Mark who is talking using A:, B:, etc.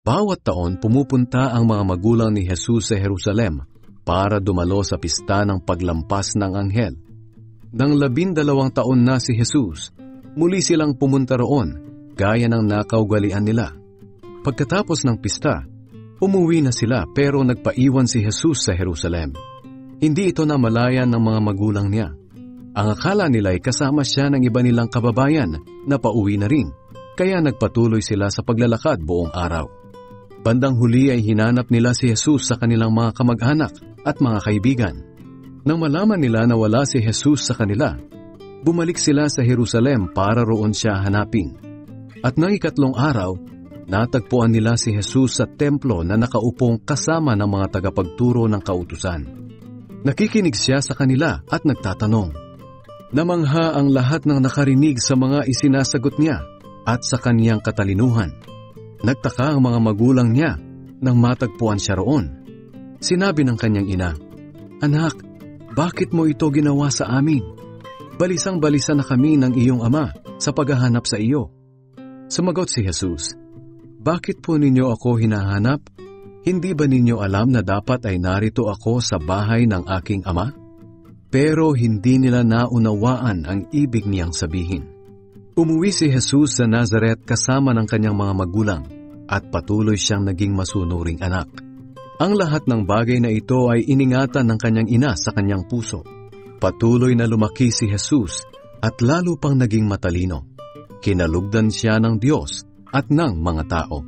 A: Bawat taon pumupunta ang mga magulang ni Jesus sa Jerusalem para dumalo sa pista ng paglampas ng anghel. Nang 12 taon na si Jesus, muli silang pumunta roon gaya ng nakaugalian nila. Pagkatapos ng pista, umuwi na sila pero nagpaiwan si Jesus sa Jerusalem. Hindi ito namalayan ng mga magulang niya. Ang akala nila ay kasama siya ng iba nilang kababayan na pauwi na rin, kaya nagpatuloy sila sa paglalakad buong araw. Bandang huli ay hinanap nila si Jesus sa kanilang mga kamag-anak at mga kaibigan. Nang malaman nila na wala si Jesus sa kanila, bumalik sila sa Jerusalem para roon siya hanapin. At nang 3 araw, natagpuan nila si Jesus sa templo na nakaupong kasama ng mga tagapagturo ng kautusan. Nakikinig siya sa kanila at nagtatanong. Namangha ang lahat ng nakarinig sa mga isinasagot niya at sa kaniyang katalinuhan. Nagtaka ang mga magulang niya nang matagpuan siya roon. Sinabi ng kanyang ina, "Anak, bakit mo ito ginawa sa amin? Balisang-balisa na kami ng iyong ama sa paghahanap sa iyo." Sumagot si Jesus, "Bakit po ninyo ako hinahanap? Hindi ba ninyo alam na dapat ay narito ako sa bahay ng aking ama?" Pero hindi nila naunawaan ang ibig niyang sabihin. Umuwi si Jesus sa Nazaret kasama ng kanyang mga magulang at patuloy siyang naging masunuring anak. Ang lahat ng bagay na ito ay iningatan ng kanyang ina sa kanyang puso. Patuloy na lumaki si Jesus at lalo pang naging matalino. Kinalugdan siya ng Diyos at ng mga tao.